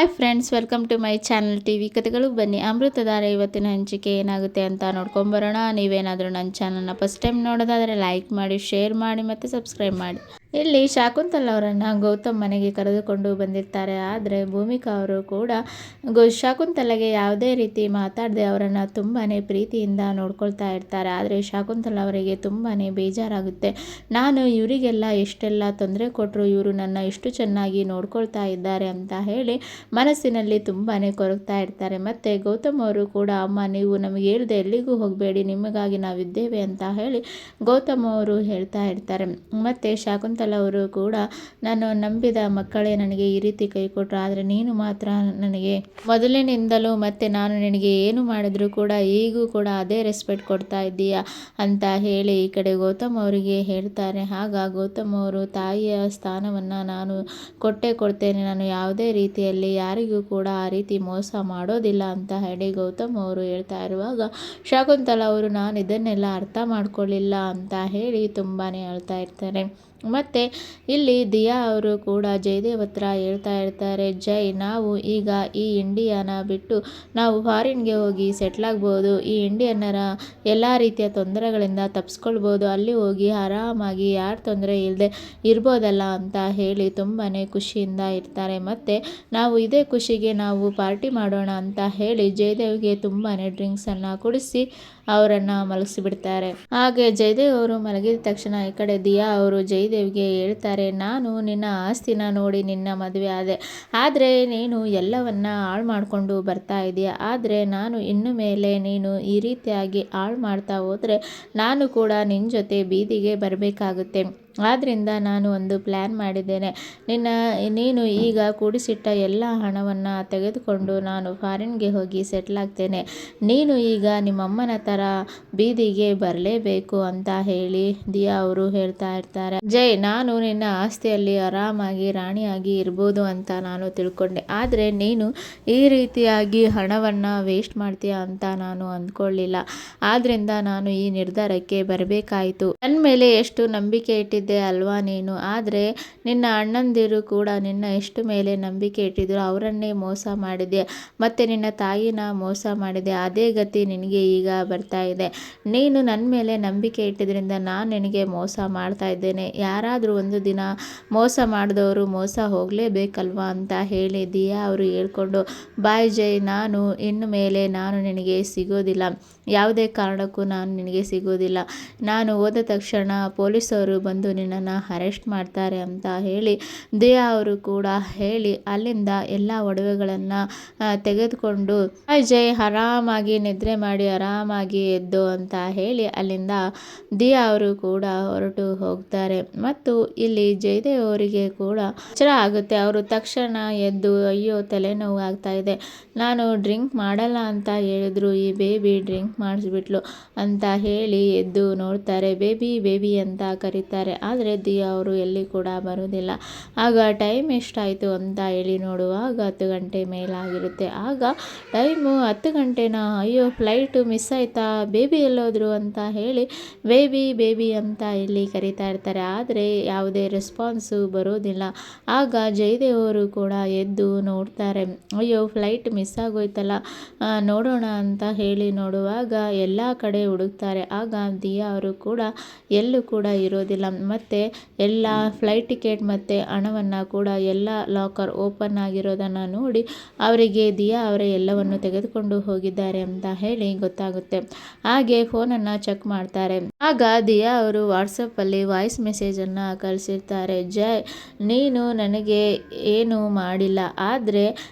Hi friends, welcome to my channel TV ಕಥೆಗಳು. ಬನ್ನಿ ಅಮೃತಧಾರೆ ಇವತ್ತಿನ ಹಂಚಿಕೆ ಏನಾಗುತ್ತೆ ಅಂತ ನೋಡ್ಕೊಂಬರೋಣ. ನೀವೇನಾದರೂ ನನ್ನ ಚಾನಲ್ನ ಫಸ್ಟ್ ಟೈಮ್ ನೋಡೋದಾದರೆ ಲೈಕ್ ಮಾಡಿ, ಶೇರ್ ಮಾಡಿ ಮತ್ತು ಸಬ್ಸ್ಕ್ರೈಬ್ ಮಾಡಿ. ಇಲ್ಲಿ ಶಾಕುಂತಲ ಅವರನ್ನು ಗೌತಮ್ ಮನೆಗೆ ಕರೆದುಕೊಂಡು ಬಂದಿರ್ತಾರೆ. ಆದರೆ ಭೂಮಿಕಾ ಅವರು ಕೂಡ ಶಾಕುಂತಲೆಗೆ ಯಾವುದೇ ರೀತಿ ಮಾತಾಡದೆ ಅವರನ್ನು ತುಂಬಾ ಪ್ರೀತಿಯಿಂದ ನೋಡ್ಕೊಳ್ತಾ ಇರ್ತಾರೆ. ಆದರೆ ಶಾಕುಂತಲ ಅವರಿಗೆ ತುಂಬಾ ಬೇಜಾರಾಗುತ್ತೆ. ನಾನು ಇವರಿಗೆಲ್ಲ ಎಷ್ಟೆಲ್ಲ ತೊಂದರೆ ಕೊಟ್ಟರು, ಇವರು ನನ್ನ ಇಷ್ಟು ಚೆನ್ನಾಗಿ ನೋಡ್ಕೊಳ್ತಾ ಇದ್ದಾರೆ ಅಂತ ಹೇಳಿ ಮನಸ್ಸಿನಲ್ಲಿ ತುಂಬಾ ಕೊರಗ್ತಾ ಇರ್ತಾರೆ. ಮತ್ತು ಗೌತಮ್ ಅವರು ಕೂಡ, ಅಮ್ಮ ನೀವು ನಮಗೆ ಹೇಳ್ದೆ ಎಲ್ಲಿಗೂ ಹೋಗಬೇಡಿ, ನಿಮಗಾಗಿ ನಾವಿದ್ದೇವೆ ಅಂತ ಹೇಳಿ ಗೌತಮ್ ಅವರು ಹೇಳ್ತಾ ಇರ್ತಾರೆ. ಮತ್ತು ಶಾಕುಂತಲ ಅವರು ಕೂಡ, ನಾನು ನಂಬಿದ ಮಕ್ಕಳೇ ನನಗೆ ಈ ರೀತಿ ಕೈ ಕೊಟ್ಟರು, ಆದರೆ ನೀನು ಮಾತ್ರ ನನಗೆ ಮೊದಲಿನಿಂದಲೂ ಮತ್ತು ನಾನು ನಿನಗೆ ಏನು ಮಾಡಿದ್ರು ಕೂಡ ಈಗೂ ಕೂಡ ಅದೇ ರೆಸ್ಪೆಕ್ಟ್ ಕೊಡ್ತಾ ಇದ್ದೀಯಾ ಅಂತ ಹೇಳಿ ಈ ಕಡೆ ಗೌತಮ್ ಅವರಿಗೆ ಹೇಳ್ತಾರೆ. ಆಗ ಗೌತಮ್ ಅವರು, ತಾಯಿಯ ಸ್ಥಾನವನ್ನು ನಾನು ಕೊಡ್ತೇನೆ, ನಾನು ಯಾವುದೇ ರೀತಿಯಲ್ಲಿ ಯಾರಿಗೂ ಕೂಡ ಆ ರೀತಿ ಮೋಸ ಮಾಡೋದಿಲ್ಲ ಅಂತ ಹೇಳಿ ಗೌತಮ್ ಅವರು ಹೇಳ್ತಾ ಇರುವಾಗ ಶಾಕುಂತಲ ಅವರು, ನಾನು ಇದನ್ನೆಲ್ಲ ಅರ್ಥ ಮಾಡ್ಕೊಳ್ಳಿಲ್ಲ ಅಂತ ಹೇಳಿ ತುಂಬಾ ಅಳ್ತಾ ಇರ್ತಾರೆ. ಮತ್ತು ಇಲ್ಲಿ ದಿಯಾ ಅವರು ಕೂಡ ಜಯದೇವ್ ಹತ್ರ ಹೇಳ್ತಾ ಇರ್ತಾರೆ, ಜೈ ನಾವು ಈಗ ಈ ಇಂಡಿಯಾನ ಬಿಟ್ಟು ನಾವು ಫಾರಿನ್ಗೆ ಹೋಗಿ ಸೆಟ್ಲ್ ಆಗ್ಬೋದು, ಈ ಇಂಡಿಯನ್ನರ ಎಲ್ಲ ರೀತಿಯ ತೊಂದರೆಗಳಿಂದ ತಪ್ಪಿಸ್ಕೊಳ್ಬೋದು, ಅಲ್ಲಿ ಹೋಗಿ ಆರಾಮಾಗಿ ಯಾರು ತೊಂದರೆ ಇಲ್ಲದೆ ಇರ್ಬೋದಲ್ಲ ಅಂತ ಹೇಳಿ ತುಂಬಾ ಖುಷಿಯಿಂದ ಇರ್ತಾರೆ. ಮತ್ತು ನಾವು ಇದೇ ಖುಷಿಗೆ ನಾವು ಪಾರ್ಟಿ ಮಾಡೋಣ ಅಂತ ಹೇಳಿ ಜಯದೇವ್ಗೆ ತುಂಬಾ ಡ್ರಿಂಕ್ಸನ್ನು ಕುಡಿಸಿ ಅವರನ್ನು ಮಲಗಿಸಿಬಿಡ್ತಾರೆ. ಹಾಗೆ ಜಯದೇವ್ ಅವರು ಮಲಗಿದ ತಕ್ಷಣ ಈ ಕಡೆ ದಿಯಾ ಅವರು ಜಯದೇವ್ಗೆ ಹೇಳ್ತಾರೆ, ನಾನು ನಿನ್ನ ಆಸ್ತಿನ ನೋಡಿ ನಿನ್ನ ಮದುವೆ ಆದೆ, ಆದರೆ ನೀನು ಎಲ್ಲವನ್ನ ಹಾಳು ಮಾಡಿಕೊಂಡು ಬರ್ತಾ ಇದೆಯಾ, ಆದರೆ ನಾನು ಇನ್ನು ಮೇಲೆ ನೀನು ಈ ರೀತಿಯಾಗಿ ಹಾಳು ಮಾಡ್ತಾ ಹೋದರೆ ನಾನು ಕೂಡ ನಿನ್ನ ಜೊತೆ ಬೀದಿಗೆ ಬರಬೇಕಾಗುತ್ತೆ. ಆದ್ದರಿಂದ ನಾನು ಒಂದು ಪ್ಲ್ಯಾನ್ ಮಾಡಿದ್ದೇನೆ, ನೀನು ಈಗ ಕೂಡಿಸಿಟ್ಟ ಎಲ್ಲ ಹಣವನ್ನು ತೆಗೆದುಕೊಂಡು ನಾನು ಫಾರಿನ್ಗೆ ಹೋಗಿ ಸೆಟ್ಲ್ ಆಗ್ತೇನೆ, ನೀನು ಈಗ ನಿಮ್ಮಮ್ಮನ ಥರ ಬೀದಿಗೆ ಬರಲೇಬೇಕು ಅಂತ ಹೇಳಿ ದಿಯಾ ಅವರು ಹೇಳ್ತಾ ಇರ್ತಾರೆ. ಜೈ, ನಾನು ನಿನ್ನ ಆಸ್ತಿಯಲ್ಲಿ ಆರಾಮಾಗಿ ರಾಣಿಯಾಗಿ ಇರ್ಬೋದು ಅಂತ ನಾನು ತಿಳ್ಕೊಂಡೆ, ಆದರೆ ನೀನು ಈ ರೀತಿಯಾಗಿ ಹಣವನ್ನು ವೇಸ್ಟ್ ಮಾಡ್ತೀಯ ಅಂತ ನಾನು ಅಂದ್ಕೊಳ್ಳಿಲ್ಲ, ಆದ್ದರಿಂದ ನಾನು ಈ ನಿರ್ಧಾರಕ್ಕೆ ಬರಬೇಕಾಯಿತು. ನನ್ನ ಮೇಲೆ ಎಷ್ಟು ನಂಬಿಕೆ ಇಟ್ಟಿದ್ದೆ ಅಲ್ವಾ ನೀನು, ಆದರೆ ನಿನ್ನ ಅಣ್ಣಂದಿರು ಕೂಡ ನಿನ್ನ ಎಷ್ಟು ಮೇಲೆ ನಂಬಿಕೆ ಇಟ್ಟಿದ್ರು, ಅವರನ್ನೇ ಮೋಸ ಮಾಡಿದೆ ಮತ್ತು ನಿನ್ನ ತಾಯಿನ ಮೋಸ ಮಾಡಿದೆ, ಅದೇ ಗತಿ ನಿನಗೆ ಈಗ ಬರ್ತಾ ಇದೆ. ನೀನು ನನ್ನ ಮೇಲೆ ನಂಬಿಕೆ ಇಟ್ಟಿದ್ರಿಂದ ನಾನು ನಿನಗೆ ಮೋಸ ಮಾಡ್ತಾ ಇದ್ದೇನೆ, ಯಾರಾದರೂ ಒಂದು ದಿನ ಮೋಸ ಮಾಡಿದವರು ಮೋಸ ಹೋಗಲೇಬೇಕಲ್ವಾ ಅಂತ ಹೇಳಿ ದಿಯಾ ಅವರು ಹೇಳ್ಕೊಂಡು, ಬಾಯ್ ಜೈ, ನಾನು ಇನ್ನು ಮೇಲೆ ನಾನು ನಿನಗೆ ಸಿಗೋದಿಲ್ಲ, ಯಾವುದೇ ಕಾರಣಕ್ಕೂ ನಾನು ನಿನಗೆ ಸಿಗೋದಿಲ್ಲ, ನಾನು ಹೋದ ತಕ್ಷಣ ಪೊಲೀಸವರು ಬಂದು ನಿನ್ನನ್ನು ಅರೆಸ್ಟ್ ಮಾಡ್ತಾರೆ ಅಂತ ಹೇಳಿ ದಿಯಾ ಅವರು ಕೂಡ ಹೇಳಿ ಅಲ್ಲಿಂದ ಎಲ್ಲ ಒಡವೆಗಳನ್ನು ತೆಗೆದುಕೊಂಡು ಜೈ ಆರಾಮಾಗಿ ನಿದ್ರೆ ಮಾಡಿ ಆರಾಮಾಗಿ ಎದ್ದು ಅಂತ ಹೇಳಿ ಅಲ್ಲಿಂದ ದಿಯಾ ಅವರು ಕೂಡ ಹೊರಟು ಹೋಗ್ತಾರೆ. ಮತ್ತು ಇಲ್ಲಿ ಜಯದೇವ್ ಅವರಿಗೆ ಕೂಡ ಎಚ್ಚರ ಆಗುತ್ತೆ. ಅವರು ತಕ್ಷಣ ಎದ್ದು, ಅಯ್ಯೋ ತಲೆನೋವು ಆಗ್ತಾ ಇದೆ, ನಾನು ಡ್ರಿಂಕ್ ಮಾಡಲ್ಲ ಅಂತ ಹೇಳಿದ್ರು, ಈ ಬೇಬಿ ಡ್ರಿಂಕ್ ಮಾಡಿಸ್ಬಿಟ್ಲು ಅಂತ ಹೇಳಿ ಎದ್ದು ನೋಡ್ತಾರೆ. ಬೇಬಿ ಬೇಬಿ ಅಂತ ಕರೀತಾರೆ, ಆದರೆ ದಿಯಾ ಅವರು ಎಲ್ಲಿ ಕೂಡ ಬರೋದಿಲ್ಲ. ಆಗ ಟೈಮ್ ಎಷ್ಟಾಯಿತು ಅಂತ ಹೇಳಿ ನೋಡುವಾಗ 10 ಗಂಟೆ ಮೇಲಾಗಿರುತ್ತೆ. ಆಗ ಟೈಮು 10 ಗಂಟೆನಾ, ಅಯ್ಯೋ ಫ್ಲೈಟು ಮಿಸ್ ಆಯಿತಾ, ಬೇಬಿ ಎಲ್ಲೋದ್ರು ಅಂತ ಹೇಳಿ ಬೇಬಿ ಬೇಬಿ ಅಂತ ಇಲ್ಲಿ ಕರೀತಾ ಇರ್ತಾರೆ, ಆದರೆ ಯಾವುದೇ ರೆಸ್ಪಾನ್ಸು ಬರೋದಿಲ್ಲ. ಆಗ ಜಯದೇವ್ ಅವರು ಕೂಡ ಎದ್ದು ನೋಡ್ತಾರೆ, ಅಯ್ಯೋ ಫ್ಲೈಟ್ ಮಿಸ್ ಆಗೋಯ್ತಲ್ಲ, ನೋಡೋಣ ಅಂತ ಹೇಳಿ ನೋಡುವಾಗ ಎಲ್ಲ ಕಡೆ ಹುಡುಕ್ತಾರೆ. ಆಗ ದಿಯಾ ಅವರು ಕೂಡ ಎಲ್ಲೂ ಕೂಡ ಇರೋದಿಲ್ಲ. ಮತ್ತು ಎಲ್ಲ ಫ್ಲೈಟ್ ಟಿಕೆಟ್ ಮತ್ತು ಹಣವನ್ನು ಕೂಡ ಎಲ್ಲ ಲಾಕರ್ ಓಪನ್ ಆಗಿರೋದನ್ನು ನೋಡಿ ಅವರಿಗೆ ದಿಯಾ ಅವರೇ ಎಲ್ಲವನ್ನು ತೆಗೆದುಕೊಂಡು ಹೋಗಿದ್ದಾರೆ ಅಂತ ಹೇಳಿ ಗೊತ್ತಾಗುತ್ತೆ. ಹಾಗೆ ಫೋನನ್ನು ಚೆಕ್ ಮಾಡ್ತಾರೆ. ಆಗ ದಿಯಾ ಅವರು ವಾಟ್ಸಪ್ಪಲ್ಲಿ ವಾಯ್ಸ್ ಮೆಸೇಜನ್ನು ಕಳಿಸಿರ್ತಾರೆ, ಜೈ, ನೀನು ನನಗೆ ಏನು ಮಾಡಿಲ್ಲ, ಆದರೆ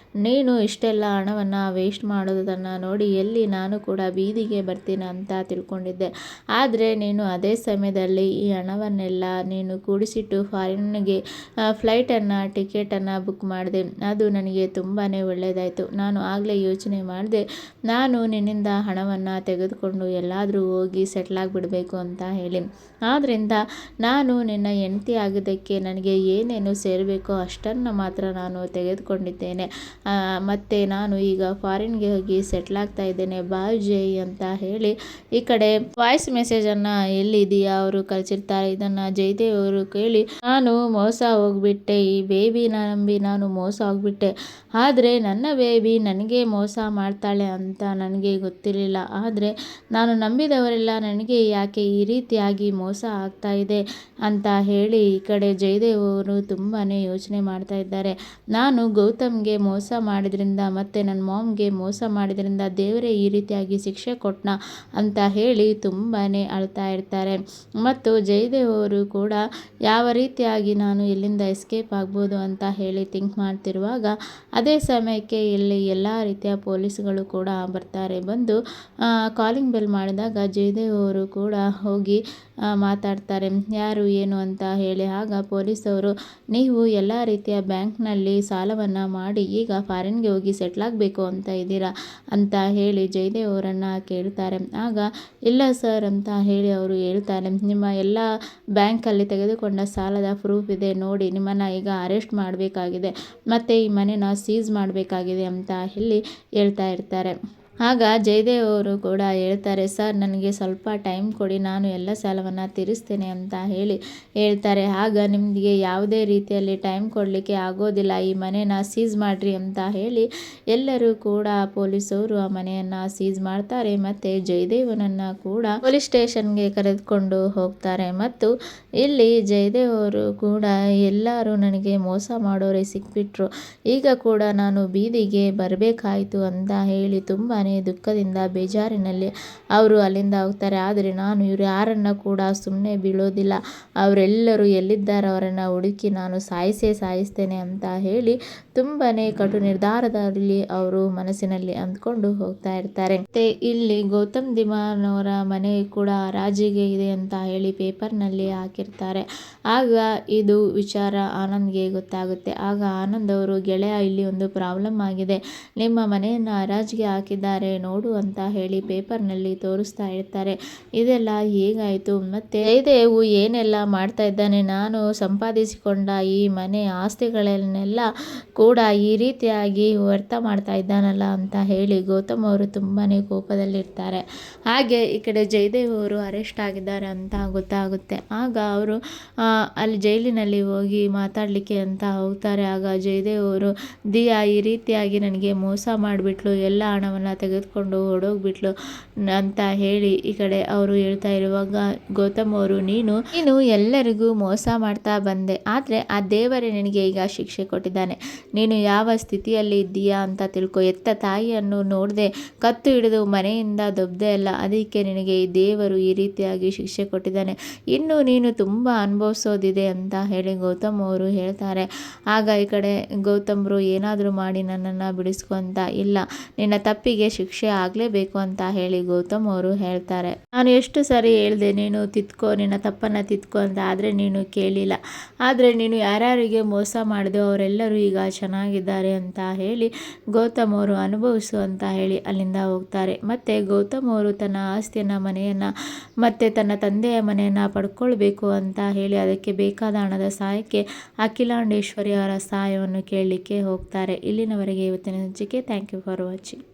ನೀನು ಇಷ್ಟೆಲ್ಲ ಹಣವನ್ನು ವೇಸ್ಟ್ ಮಾಡೋದನ್ನು ನೋಡಿ ಎಲ್ಲಿ ನಾನು ಕೂಡ ಬೀದಿಗೆ ಬರ್ತೀನಿ ಅಂತ ತಿಳ್ಕೊಂಡಿದ್ದೆ, ಆದರೆ ನೀನು ಅದೇ ಸಮಯದಲ್ಲಿ ಈ ಹಣವನ್ನೆಲ್ಲ ನೀನು ಕೂಡಿಸಿಟ್ಟು ಫಾರಿನ್ಗೆ ಫ್ಲೈಟನ್ನು ಟಿಕೆಟನ್ನು ಬುಕ್ ಮಾಡಿದೆ, ಅದು ನನಗೆ ತುಂಬಾ ಒಳ್ಳೆಯದಾಯಿತು. ನಾನು ಆಗಲೇ ಯೋಚನೆ ಮಾಡಿದೆ, ನಾನು ನಿನ್ನಿಂದ ಹಣವನ್ನು ತೆಗೆದುಕೊಂಡು ಎಲ್ಲಾದರೂ ಹೋಗಿ ಸೆಟ್ಲ್ ಆಗಿಬಿಡಬೇಕು ಅಂತ ಹೇಳಿ. ಆದ್ದರಿಂದ ನಾನು ನಿನ್ನ ಹೆಂಡತಿ ಆಗೋದಕ್ಕೆ ನನಗೆ ಏನೇನು ಸೇರಬೇಕೋ ಅಷ್ಟನ್ನು ಮಾತ್ರ ನಾನು ತೆಗೆದುಕೊಂಡಿದ್ದೇನೆ. ಮತ್ತು ನಾನು ಈಗ ಫಾರಿನ್ಗೆ ಹೋಗಿ ಸೆಟ್ಲ್ ಆಗ್ತಾ ಇದ್ದೇನೆ, ಬಾಯ್ ಜೈ ಅಂತ ಹೇಳಿ ಈ ಕಡೆ ವಾಯ್ಸ್ ಮೆಸೇಜನ್ನು ಎಲ್ಲಿದೆಯಾ ಅವರು ಕಳಿಸಿರ್ತಾರೆ. ಇದನ್ನು ಜಯದೇವ್ ಅವರು ಕೇಳಿ, ನಾನು ಮೋಸ ಹೋಗ್ಬಿಟ್ಟೆ, ಈ ಬೇಬಿನ ನಂಬಿ ನಾನು ಮೋಸ ಹೋಗ್ಬಿಟ್ಟೆ. ಆದರೆ ನನ್ನ ಬೇಬಿ ನನಗೆ ಮೋಸ ಮಾಡ್ತಾಳೆ ಅಂತ ನನಗೆ ಗೊತ್ತಿರಲಿಲ್ಲ. ಆದರೆ ನಾನು ನಂಬಿದವರೆಲ್ಲ ನನಗೆ ಯಾಕೆ ಈ ರೀತಿಯಾಗಿ ಮೋಸ ಆಗ್ತಾ ಇದೆ ಅಂತ ಹೇಳಿ ಈ ಕಡೆ ಜಯದೇವ್ ಅವರು ತುಂಬಾ ಯೋಚನೆ ಮಾಡ್ತಾ ಇದ್ದಾರೆ. ನಾನು ಗೌತಮ್ಗೆ ಮೋಸ ಮಾಡಿದ್ರಿಂದ ಮತ್ತು ನನ್ನ ಮಾಮ್ಗೆ ಮೋಸ ಮಾಡಿದ್ರಿಂದ ದೇವರೇ ಈ ರೀತಿಯಾಗಿ ಶಿಕ್ಷೆ ಕೊಟ್ಟನ ಅಂತ ಹೇಳಿ ತುಂಬಾ ಅಳ್ತಾ ಇರ್ತಾರೆ. ಮತ್ತು ಜಯದೇವ್ ಅವರು ಕೂಡ ಯಾವ ರೀತಿಯಾಗಿ ನಾನು ಇಲ್ಲಿಂದ ಎಸ್ಕೇಪ್ ಆಗ್ಬೋದು ಅಂತ ಹೇಳಿ ಥಿಂಕ್ ಮಾಡ್ತಿರುವಾಗ ಅದೇ ಸಮಯಕ್ಕೆ ಇಲ್ಲಿ ಎಲ್ಲ ರೀತಿಯ ಪೊಲೀಸ್ಗಳು ಕೂಡ ಬರ್ತಾರೆ. ಬಂದು ಕಾಲಿಂಗ್ ಬೆಲ್ ಮಾಡಿದಾಗ ಜಯದೇವ್ ಅವರು ಕೂಡ ಹೋಗಿ ಮಾತಾಡ್ತಾರೆ, ಯಾರು ಏನು ಅಂತ ಹೇಳಿ. ಆಗ ಪೊಲೀಸವರು, ನೀವು ಎಲ್ಲ ರೀತಿಯ ಬ್ಯಾಂಕ್ನಲ್ಲಿ ಸಾಲವನ್ನು ಮಾಡಿ ಈಗ ಫಾರಿನ್ಗೆ ಹೋಗಿ ಸೆಟ್ಲ್ ಆಗಬೇಕು ಅಂತ ಇದ್ದೀರಾ ಅಂತ ಹೇಳಿ ಜಯದೇವ್ ಅವರನ್ನು ಕೇಳ್ತಾರೆ. ಆಗ ಇಲ್ಲ ಸರ್ ಅಂತ ಹೇಳಿ ಅವರು ಹೇಳ್ತಾರೆ, ನಿಮ್ಮ ಎಲ್ಲ ಬ್ಯಾಂಕಲ್ಲಿ ತೆಗೆದುಕೊಂಡ ಸಾಲದ ಪ್ರೂಫ್ ಇದೆ ನೋಡಿ, ನಿಮ್ಮನ್ನು ಈಗ ಅರೆಸ್ಟ್ ಮಾಡಬೇಕಾಗಿದೆ ಮತ್ತು ಈ ಮನೆನ ಸೀಸ್ ಮಾಡಬೇಕಾಗಿದೆ ಅಂತ ಹೇಳಿ ಹೇಳ್ತಾ ಇರ್ತಾರೆ. ಆಗ ಜಯದೇವ್ ಅವರು ಕೂಡ ಹೇಳ್ತಾರೆ, ಸರ್ ನನಗೆ ಸ್ವಲ್ಪ ಟೈಮ್ ಕೊಡಿ, ನಾನು ಎಲ್ಲ ಸಾಲವನ್ನು ತೀರಿಸ್ತೇನೆ ಅಂತ ಹೇಳಿ ಹೇಳ್ತಾರೆ. ಆಗ ನಿಮಗೆ ಯಾವುದೇ ರೀತಿಯಲ್ಲಿ ಟೈಮ್ ಕೊಡಲಿಕ್ಕೆ ಆಗೋದಿಲ್ಲ, ಈ ಮನೆನ ಸೀಸ್ ಮಾಡಿರಿ ಅಂತ ಹೇಳಿ ಎಲ್ಲರೂ ಕೂಡ ಪೊಲೀಸವರು ಆ ಮನೆಯನ್ನು ಸೀಸ್ ಮಾಡ್ತಾರೆ. ಮತ್ತು ಜಯದೇವನನ್ನು ಕೂಡ ಪೊಲೀಸ್ ಸ್ಟೇಷನ್ಗೆ ಕರೆದುಕೊಂಡು ಹೋಗ್ತಾರೆ. ಮತ್ತು ಇಲ್ಲಿ ಜಯದೇವ್ ಅವರು ಕೂಡ ಎಲ್ಲರೂ ನನಗೆ ಮೋಸ ಮಾಡೋರೆ ಸಿಕ್ಬಿಟ್ರು, ಈಗ ಕೂಡ ನಾನು ಬೀದಿಗೆ ಬರಬೇಕಾಯಿತು ಅಂತ ಹೇಳಿ ತುಂಬಾ ದುಃಖದಿಂದ ಬೇಜಾರಿನಲ್ಲಿ ಅವರು ಅಲ್ಲಿಂದ ಹೋಗ್ತಾರೆ. ಆದರೆ ನಾನು ಇವರು ಯಾರನ್ನು ಕೂಡ ಸುಮ್ಮನೆ ಬೀಳೋದಿಲ್ಲ, ಅವರೆಲ್ಲರೂ ಎಲ್ಲಿದ್ದಾರೆ ಅವರನ್ನು ಹುಡುಕಿ ನಾನು ಸಾಯಿಸ್ತೇನೆ ಅಂತ ಹೇಳಿ ತುಂಬಾ ಕಟು ನಿರ್ಧಾರದಲ್ಲಿ ಅವರು ಮನಸ್ಸಿನಲ್ಲಿ ಅಂದ್ಕೊಂಡು ಹೋಗ್ತಾ ಇರ್ತಾರೆ. ಮತ್ತೆ ಇಲ್ಲಿ ಗೌತಮ್ ಧಿಮಾನ್ ಅವರ ಮನೆ ಕೂಡ ಹರಾಜಿಗೆ ಇದೆ ಅಂತ ಹೇಳಿ ಪೇಪರ್ನಲ್ಲಿ ಹಾಕಿರ್ತಾರೆ. ಆಗ ಇದು ವಿಚಾರ ಆನಂದ್ಗೆ ಗೊತ್ತಾಗುತ್ತೆ. ಆಗ ಆನಂದ್ ಅವರು, ಗೆಳೆಯ ಇಲ್ಲಿ ಒಂದು ಪ್ರಾಬ್ಲಮ್ ಆಗಿದೆ, ನಿಮ್ಮ ಮನೆಯನ್ನು ಹರಾಜಿಗೆ ಹಾಕಿದ್ದಾರೆ ನೋಡು ಅಂತ ಹೇಳಿ ಪೇಪರ್ನಲ್ಲಿ ತೋರಿಸ್ತಾ ಇರ್ತಾರೆ. ಇದೆಲ್ಲ ಹೇಗಾಯಿತು, ಮತ್ತು ಜಯದೇವ್ ಏನೆಲ್ಲ ಮಾಡ್ತಾ ಇದ್ದಾನೆ, ನಾನು ಸಂಪಾದಿಸಿಕೊಂಡ ಈ ಮನೆ ಆಸ್ತಿಗಳನ್ನೆಲ್ಲ ಕೂಡ ಈ ರೀತಿಯಾಗಿ ವ್ಯರ್ಥ ಮಾಡ್ತಾ ಇದ್ದಾನಲ್ಲ ಅಂತ ಹೇಳಿ ಗೌತಮ್ ಅವರು ತುಂಬಾ ಕೋಪದಲ್ಲಿರ್ತಾರೆ. ಹಾಗೆ ಈ ಕಡೆ ಜಯದೇವ್ ಅವರು ಅರೆಸ್ಟ್ ಆಗಿದ್ದಾರೆ ಅಂತ ಗೊತ್ತಾಗುತ್ತೆ. ಆಗ ಅವರು ಅಲ್ಲಿ ಜೈಲಿನಲ್ಲಿ ಹೋಗಿ ಮಾತಾಡಲಿಕ್ಕೆ ಅಂತ ಹೋಗ್ತಾರೆ. ಆಗ ಜಯದೇವ್ ಅವರು, ದಿಯಾ ಈ ರೀತಿಯಾಗಿ ನನಗೆ ಮೋಸ ಮಾಡಿಬಿಟ್ಲು, ಎಲ್ಲ ಹಣವನ್ನು ತೆಗೆದುಕೊಂಡು ಹೊಡೋಗ್ಬಿಟ್ಲು ಅಂತ ಹೇಳಿ ಈ ಕಡೆ ಅವರು ಹೇಳ್ತಾ ಇರುವಾಗ ಗೌತಮ್ ಅವರು, ನೀನು ಎಲ್ಲರಿಗೂ ಮೋಸ ಮಾಡ್ತಾ ಬಂದೆ, ಆದರೆ ಆ ದೇವರೇ ನಿನಗೆ ಈಗ ಶಿಕ್ಷೆ ಕೊಟ್ಟಿದ್ದಾನೆ, ನೀನು ಯಾವ ಸ್ಥಿತಿಯಲ್ಲಿ ಇದ್ದೀಯಾ ಅಂತ ತಿಳ್ಕೊ, ಎತ್ತ ತಾಯಿಯನ್ನು ನೋಡದೆ ಕತ್ತು ಹಿಡಿದು ಮನೆಯಿಂದ ದೊಬ್ಬದೆ ಅಲ್ಲ, ಅದಕ್ಕೆ ನಿನಗೆ ಈ ದೇವರು ಈ ರೀತಿಯಾಗಿ ಶಿಕ್ಷೆ ಕೊಟ್ಟಿದ್ದಾನೆ, ಇನ್ನು ನೀನು ತುಂಬ ಅನುಭವಿಸೋದಿದೆ ಅಂತ ಹೇಳಿ ಗೌತಮ್ ಅವರು ಹೇಳ್ತಾರೆ. ಆಗ ಈ ಕಡೆ ಗೌತಮ್ರು, ಏನಾದರೂ ಮಾಡಿ ನನ್ನನ್ನು ಬಿಡಿಸ್ಕೊ ಅಂತ, ಇಲ್ಲ ನಿನ್ನ ತಪ್ಪಿಗೆ ಶಿಕ್ಷೆ ಆಗಲೇಬೇಕು ಅಂತ ಹೇಳಿ ಗೌತಮ್ ಅವರು ಹೇಳ್ತಾರೆ. ನಾನು ಎಷ್ಟು ಸರಿ ಹೇಳಿದೆ ನೀನು ತಿದ್ಕೋ, ನಿನ್ನ ತಪ್ಪನ್ನು ತಿದ್ಕೋ ಅಂತ, ಆದರೆ ನೀನು ಕೇಳಿಲ್ಲ, ಆದರೆ ನೀನು ಯಾರ್ಯಾರಿಗೆ ಮೋಸ ಮಾಡಿದೋ ಅವರೆಲ್ಲರೂ ಈಗ ಚೆನ್ನಾಗಿದ್ದಾರೆ ಅಂತ ಹೇಳಿ ಗೌತಮ್ ಅವರು ಅನುಭವಿಸು ಅಂತ ಹೇಳಿ ಅಲ್ಲಿಂದ ಹೋಗ್ತಾರೆ. ಮತ್ತು ಗೌತಮ್ ಅವರು ತನ್ನ ಆಸ್ತಿಯನ್ನು, ಮನೆಯನ್ನು ಮತ್ತು ತನ್ನ ತಂದೆಯ ಮನೆಯನ್ನು ಪಡ್ಕೊಳ್ಬೇಕು ಅಂತ ಹೇಳಿ ಅದಕ್ಕೆ ಬೇಕಾದ ಹಣದ ಸಹಾಯಕ್ಕೆ ಅಖಿಲಾಂಡೇಶ್ವರಿ ಅವರ ಸಹಾಯವನ್ನು ಕೇಳಲಿಕ್ಕೆ ಹೋಗ್ತಾರೆ. ಇಲ್ಲಿನವರೆಗೆ ಇವತ್ತಿನ ಸಂಚಿಕೆ. Thank you for watching.